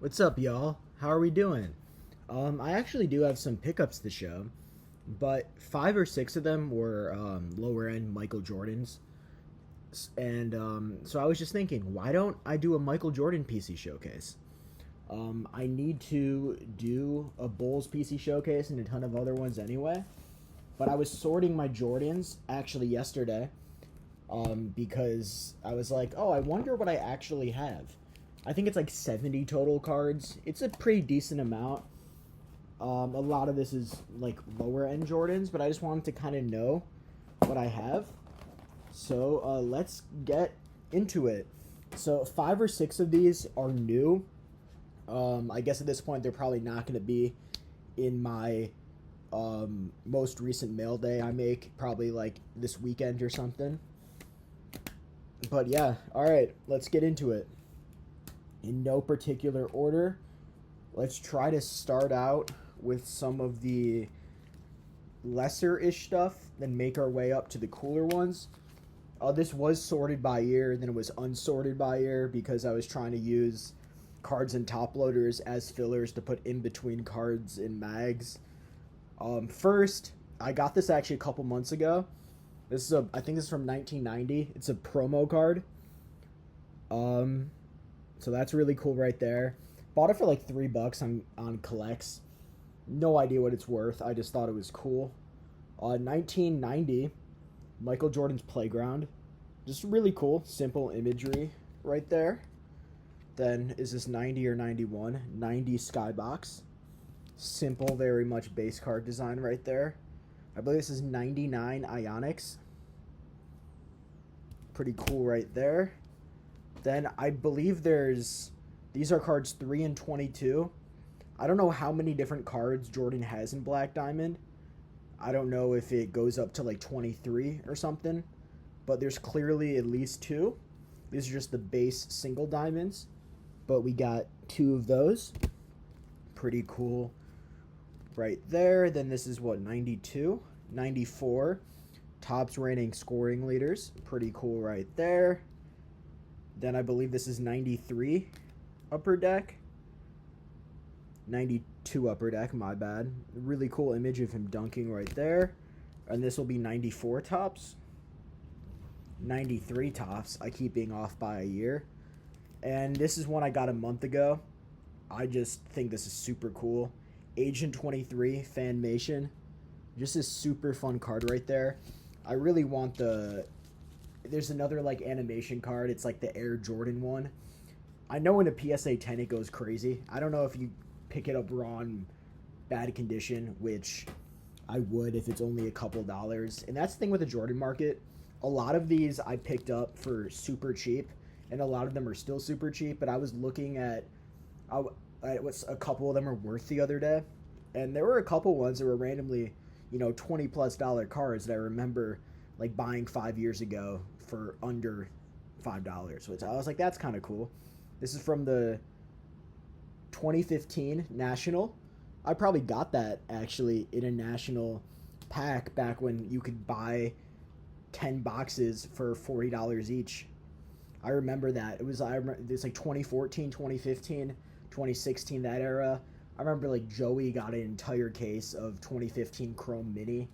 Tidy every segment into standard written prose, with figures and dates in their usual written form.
What's up, y'all? How are we doing? I actually do have some pickups to show, but five or six of them were lower end Michael Jordans. And so I was just thinking, why don't I do a Michael Jordan PC showcase? I need to do a Bulls PC showcase and a ton of other ones anyway. But I was sorting my Jordans actually yesterday because I was like, oh, I wonder what I actually have. I think it's like 70 total cards. It's a pretty decent amount. A lot of this is like lower end Jordans, but I just wanted to kind of know what I have. So let's get into it. So five or six of these are new. I guess at this point they're probably not going to be in my most recent mail day I make, probably like this weekend or something. But yeah, all right, let's get into it. In no particular order, let's try to start out with some of the lesser-ish stuff, then make our way up to the cooler ones. This was sorted by year, then it was unsorted by year because I was trying to use cards and top loaders as fillers to put in between cards and mags. First, I got this actually a couple months ago. I think this is from 1990. It's a promo card. So that's really cool right there. Bought it for like $3 on Collects. No idea what it's worth. I just thought it was cool. 1990, Michael Jordan's Playground. Just really cool, simple imagery right there. Then is this 90 or 91? 90 Skybox. Simple, very much base card design right there. I believe this is 99 Ionics. Pretty cool right there. Then I believe these are cards 3 and 22. I don't know how many different cards Jordan has in Black Diamond. I don't know if it goes up to like 23 or something, but there's clearly at least two. These are just the base single diamonds, but we got two of those. Pretty cool right there. Then this is what, 92, 94. Topps reigning scoring leaders. Pretty cool right there. Then I believe this is 93 Upper Deck. 92 Upper Deck, my bad. Really cool image of him dunking right there. And this will be 94 Topps. 93 Topps. I keep being off by a year. And this is one I got a month ago. I just think this is super cool. Agent 23 Fanmation. Just a super fun card right there. I really want there's another like animation card. It's like the Air Jordan one. I know in a PSA 10 it goes crazy. I don't know if you pick it up raw in bad condition, which I would if it's only a couple dollars. And that's the thing with the Jordan market. A lot of these I picked up for super cheap, and a lot of them are still super cheap. But I was looking at what's a couple of them are worth the other day, and there were a couple ones that were randomly, $20+ cards that I remember like buying 5 years ago for under $5, which I was like, that's kind of cool. This is from the 2015 National. I probably got that actually in a National pack back when you could buy 10 boxes for $40 each. I remember that. It was like 2014, 2015, 2016, that era. I remember like Joey got an entire case of 2015 Chrome Mini.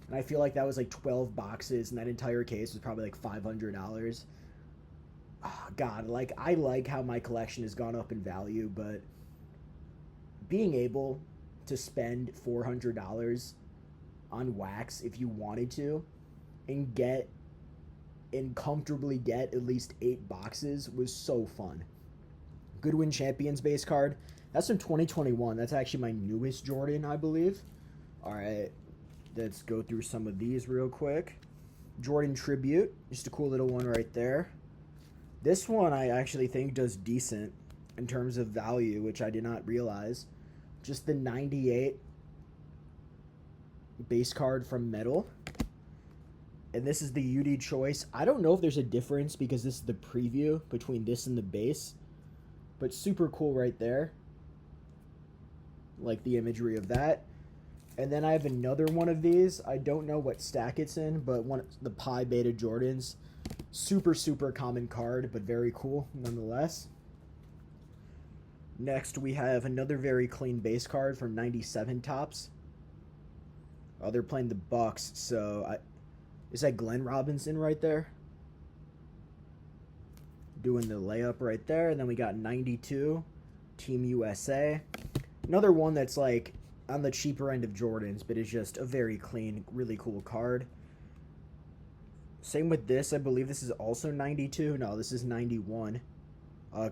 And I feel like that was like 12 boxes, and that entire case was probably like $500. Oh, God, like I like how my collection has gone up in value, but being able to spend $400 on wax if you wanted to and comfortably get at least 8 boxes was so fun. Goodwin Champions base card. That's from 2021. That's actually my newest Jordan, I believe. All right. Let's go through some of these real quick. Jordan Tribute, just a cool little one right there. This one I actually think does decent in terms of value, which I did not realize. Just the 98 base card from Metal. And this is the UD Choice. I don't know if there's a difference because this is the preview between this and the base. But super cool right there. Like the imagery of that. And then I have another one of these. I don't know what stack it's in, but the Pi Beta Jordans. Super, super common card, but very cool nonetheless. Next, we have another very clean base card from 97 Tops. Oh, they're playing the Bucks, so is that Glenn Robinson right there? Doing the layup right there. And then we got 92, Team USA. Another one that's like on the cheaper end of Jordans, but is just a very clean, really cool card. Same with this. I believe this is also 92. No, this is 91.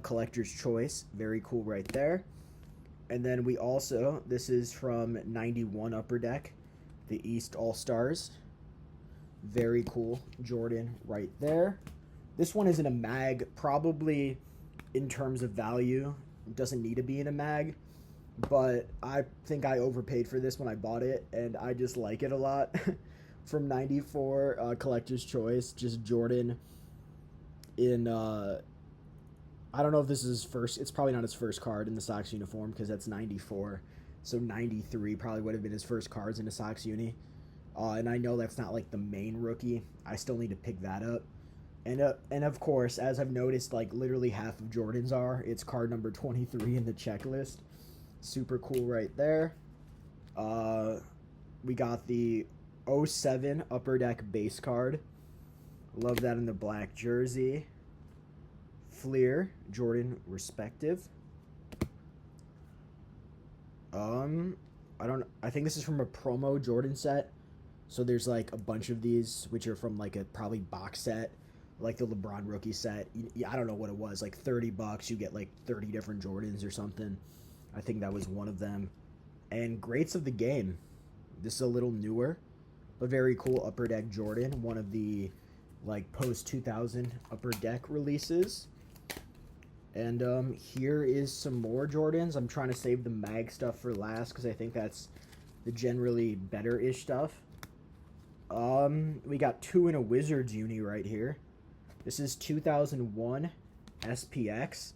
Collector's Choice. Very cool right there. And then we also, this is from 91 Upper Deck, the East All-Stars. Very cool Jordan right there. This one isn't a mag, probably in terms of value. It doesn't need to be in a mag, but I think I overpaid for this when I bought it, and I just like it a lot. From 94 Collector's Choice, just Jordan in, I don't know if this is his first, it's probably not his first card in the Sox uniform because that's 94. So 93 probably would have been his first cards in a Sox uni. And I know that's not like the main rookie. I still need to pick that up. And of course, as I've noticed, like literally half of Jordans it's card number 23 in the checklist. Super cool right there. We got the 07 Upper Deck base card. Love that in the black jersey. Fleer, Jordan respective. I think this is from a promo Jordan set. So there's like a bunch of these, which are from like a probably box set, like the LeBron rookie set. I don't know what it was, like $30. You get like 30 different Jordans or something. I think that was one of them. And Greats of the Game. This is a little newer, but very cool Upper Deck Jordan. One of the like post 2000 Upper Deck releases. And here is some more Jordans. I'm trying to save the mag stuff for last because I think that's the generally better-ish stuff. We got two in a Wizards uni right here. This is 2001 SPX.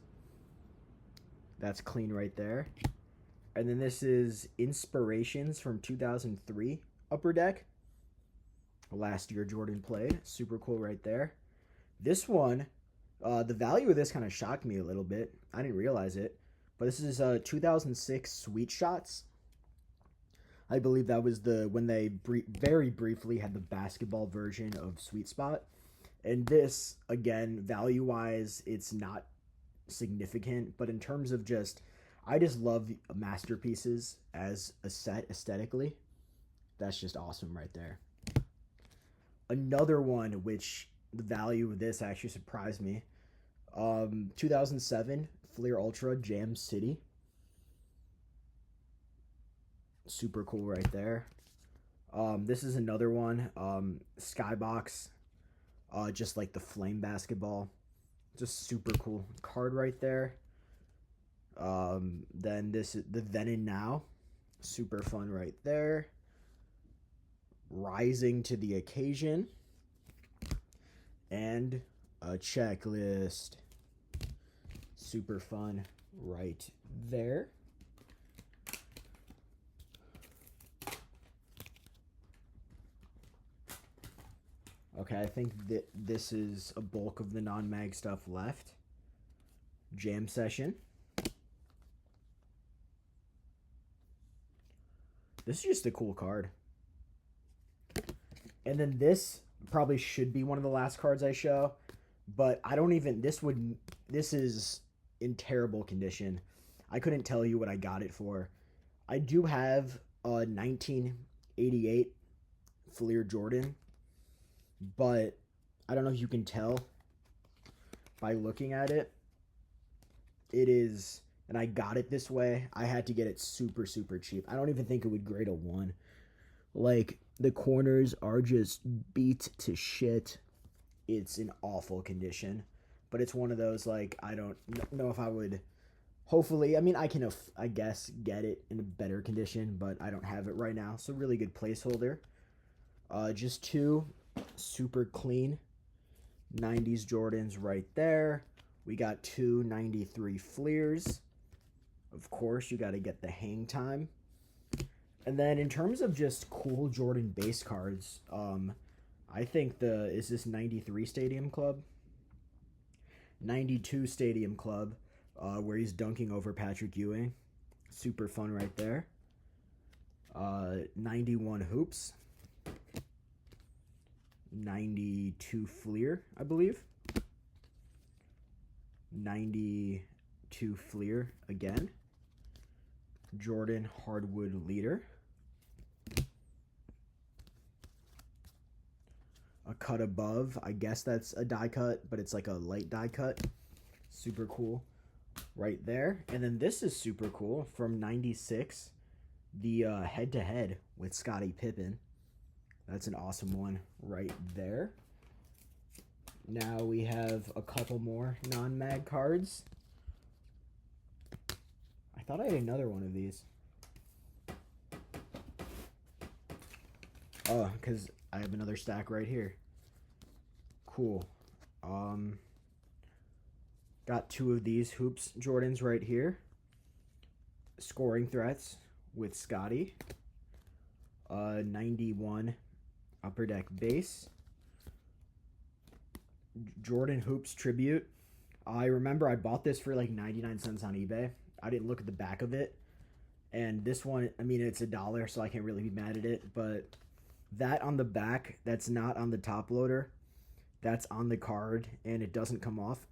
That's clean right there. And then this is Inspirations from 2003 Upper Deck. Last year Jordan played. Super cool right there. This one, the value of this kind of shocked me a little bit. I didn't realize it. But this is 2006 Sweet Shots. I believe that was when they very briefly had the basketball version of Sweet Spot. And this, again, value-wise, it's not significant. But in terms of I just love masterpieces as a set aesthetically. That's just awesome right there. Another one, which the value of this actually surprised me. 2007 Fleer Ultra Jam City. Super cool right there. This is another one. Skybox. Just like the flame basketball. Just super cool card right there. Then this is the Then and Now. Super fun right there. Rising to the Occasion. And a Checklist. Super fun right there. Okay, I think that this is a bulk of the non-mag stuff left. Jam Session. This is just a cool card. And then this probably should be one of the last cards I show, but I don't even, this is in terrible condition. I couldn't tell you what I got it for. I do have a 1988 Fleer Jordan, but I don't know if you can tell by looking at it. It is, and I got it this way. I had to get it super, super cheap. I don't even think it would grade a 1. Like, the corners are just beat to shit. It's in awful condition. But it's one of those, like, I don't know if I would, hopefully, I mean, I can, I guess, get it in a better condition, but I don't have it right now. So, really good placeholder. Just two super clean 90s Jordans right there. We got two 93 Fleers. Of course, you got to get the hang time. And then in terms of just cool Jordan base cards, I think is this 93 Stadium Club? 92 Stadium Club. where he's dunking over Patrick Ewing. Super fun right there. 91 Hoops. 92 Fleer, I believe. 92 Fleer again. Jordan Hardwood Leader. A cut above. I guess that's a die cut, but it's like a light die cut. Super cool right there. And then this is super cool from 96. The head-to-head with Scottie Pippen. That's an awesome one right there. Now we have a couple more non-mag cards. I thought I had another one of these. Oh, because I have another stack right here. Cool. Got two of these Hoops Jordans right here. Scoring threats with Scotty. 91 Upper Deck base. Jordan Hoops Tribute. I remember I bought this for like 99 cents on eBay. I didn't look at the back of it. And this one, I mean, it's $1, so I can't really be mad at it. But that on the back, that's not on the top loader. That's on the card, and it doesn't come off.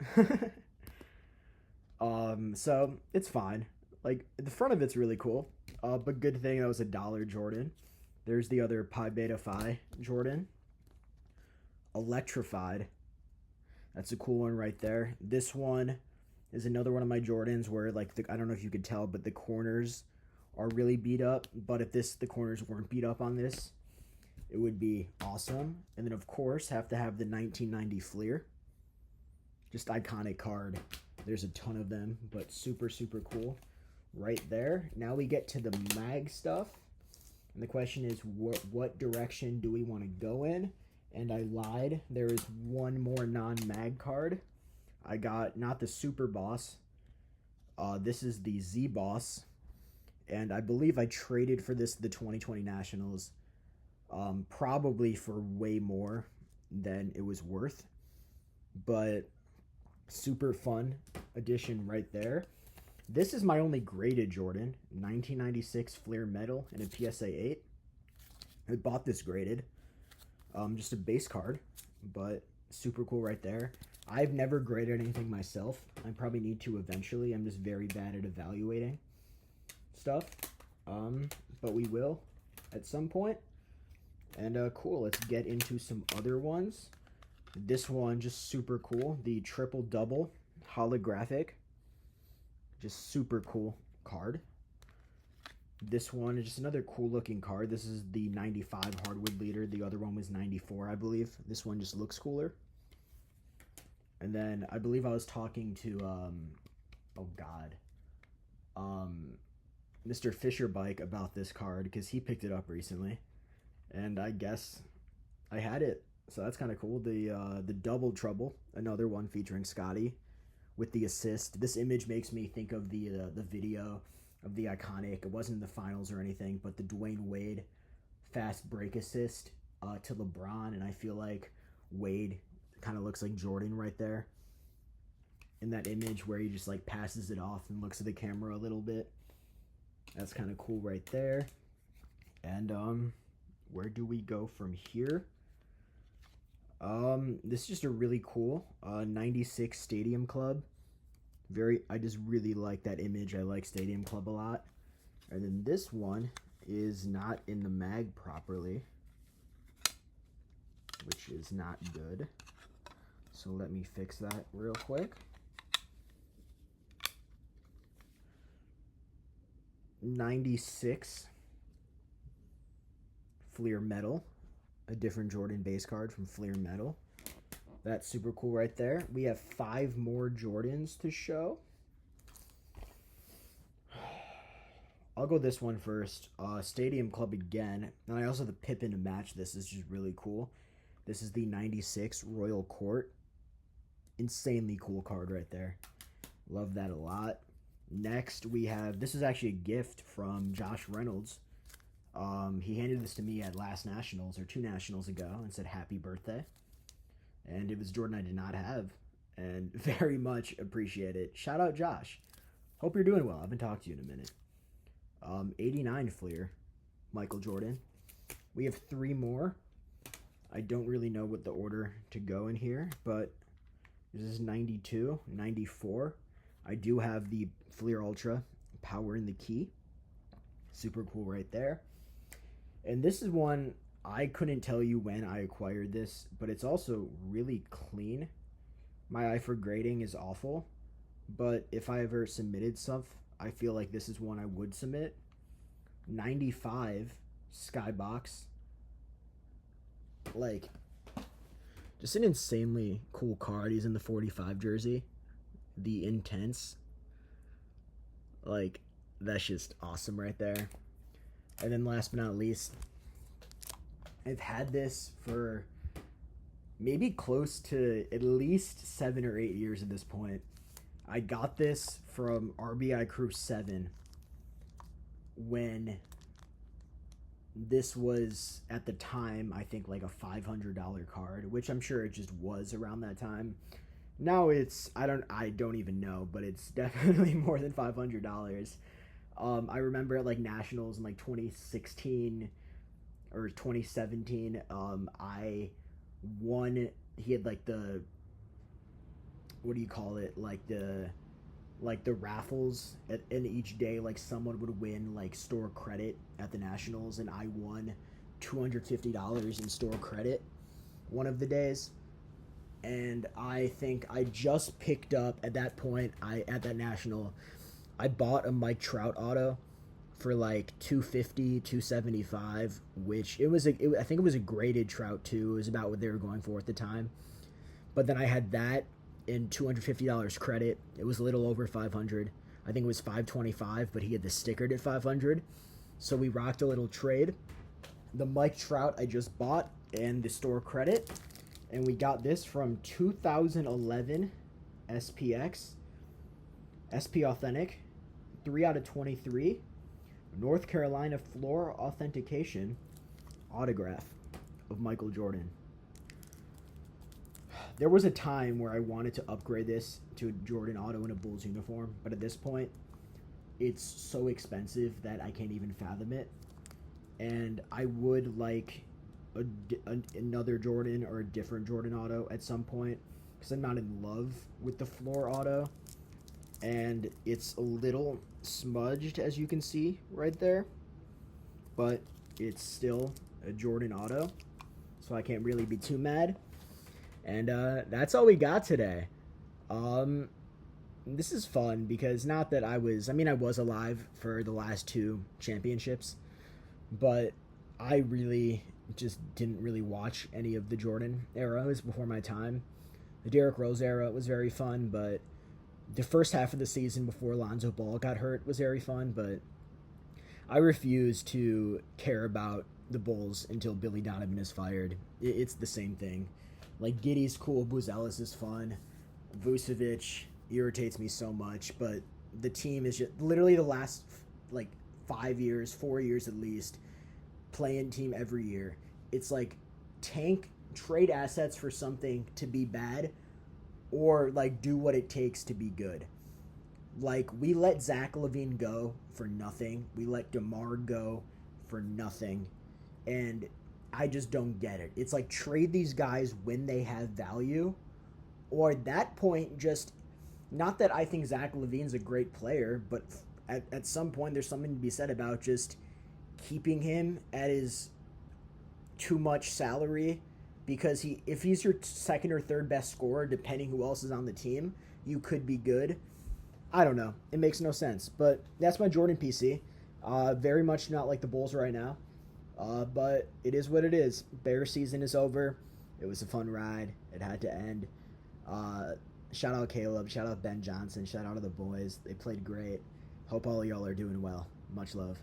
So it's fine. Like, the front of it's really cool. But good thing that was $1 Jordan. There's the other Pi Beta Phi Jordan. Electrified. That's a cool one right there. This one is another one of my Jordans where, like, I don't know if you could tell, but the corners are really beat up. But if the corners weren't beat up on this, it would be awesome. And then, of course, have to have the 1990 Fleer. Just iconic card. There's a ton of them, but super, super cool right there. Now we get to the mag stuff. And the question is, what direction do we want to go in? And I lied. There is one more non-mag card. I got not the Super Boss. This is the Z Boss. And I believe I traded for this the 2020 Nationals. Probably for way more than it was worth. But super fun edition right there. This is my only graded Jordan. 1996 Fleer Metal and a PSA 8. I bought this graded. Just a base card, but super cool right there. I've never graded anything myself. I probably need to eventually. I'm just very bad at evaluating stuff. But we will at some point. And cool, let's get into some other ones. This one, just super cool. The triple double holographic. Just super cool card. This one is just another cool looking card. This is the 95 Hardwood Leader. The other one was 94, I believe. This one just looks cooler. And then I believe I was talking to, oh God, Mr. Fisher Bike about this card because he picked it up recently. And I guess I had it. So that's kind of cool. The Double Trouble, another one featuring Scotty with the assist. This image makes me think of the video of the iconic, it wasn't in the finals or anything, but the Dwayne Wade fast break assist to LeBron, and I feel like Wade kind of looks like Jordan right there in that image where he just like passes it off and looks at the camera a little bit. That's kind of cool right there. And where do we go from here? This is just a really cool 96 Stadium Club. I just really like that image. I like Stadium Club a lot. And then this one is not in the mag properly, which is not good. So let me fix that real quick. 96 Fleer Metal, a different Jordan base card from Fleer Metal. That's super cool right there. We have 5 more Jordans to show. I'll go this one first. Stadium Club again. And I also have the Pippen to match this. This is just really cool. This is the 96 Royal Court. Insanely cool card right there. Love that a lot. Next we have, this is actually a gift from Josh Reynolds. He handed this to me at last Nationals, or 2 Nationals ago, and said happy birthday. And it was Jordan I did not have. and very much appreciate it. Shout out Josh. Hope you're doing well. I haven't talked to you in a minute. 89 Fleer, Michael Jordan. We have 3 more. I don't really know what the order to go in here, but this is 92, 94. I do have the Fleer Ultra Power in the Key. Super cool right there. And this is one, I couldn't tell you when I acquired this, but it's also really clean. My eye for grading is awful, but if I ever submitted stuff, I feel like this is one I would submit. 95 Skybox. Like, just an insanely cool card. He's in the 45 jersey. The Intense. Like, that's just awesome right there. And then last but not least, I've had this for maybe close to at least 7 or 8 years at this point. I got this from RBI Crew 7 when this was, at the time, I think like a $500 card, which I'm sure it just was around that time. Now it's, I don't even know, but it's definitely more than $500. I remember at like Nationals in like 2016 or 2017, I won. He had like the, what do you call it? Like the raffles and each day, like someone would win like store credit at the Nationals, and I won $250 in store credit one of the days. And I think I just picked up at that point, at that National, I bought a Mike Trout auto for like $250, $275, which I think it was a graded Trout too. It was about what they were going for at the time. But then I had that in $250 credit. It was a little over $500. I think it was $525, but he had the stickered at $500. So we rocked a little trade. The Mike Trout I just bought and the store credit. And we got this from 2011 SPX. SP Authentic. 3 out of 23. North Carolina floor authentication. Autograph of Michael Jordan. There was a time where I wanted to upgrade this to a Jordan auto in a Bulls uniform, but at this point, it's so expensive that I can't even fathom it. And I would like another Jordan or a different Jordan auto at some point, because I'm not in love with the floor auto. And it's a little smudged, as you can see right there, but it's still a Jordan auto, so I can't really be too mad. And that's all we got today. This is fun because not that I was alive for the last 2 championships, but I really just didn't really watch any of the Jordan era. It was before my time. The Derrick Rose era was very fun, but the first half of the season before Lonzo Ball got hurt was very fun, but I refuse to care about the Bulls until Billy Donovan is fired. It's the same thing. Like, Giddey's cool, Buzelis is fun, Vucevic irritates me so much, but the team is just literally the last, like, 4 years at least, play-in team every year. It's like tank, trade assets for something to be bad, or, like, do what it takes to be good. Like, we let Zach LaVine go for nothing. We let DeMar go for nothing. And I just don't get it. It's like, trade these guys when they have value, or at that point, just, not that I think Zach LaVine's a great player, but at some point there's something to be said about just keeping him at his too much salary, because if he's your second or third best scorer, depending who else is on the team, you could be good. I don't know. It makes no sense. But that's my Jordan PC. Very much not like the Bulls right now. But it is what it is. Bear season is over. It was a fun ride. It had to end. Shout out Caleb. Shout out Ben Johnson. Shout out to the boys. They played great. Hope all of y'all are doing well. Much love.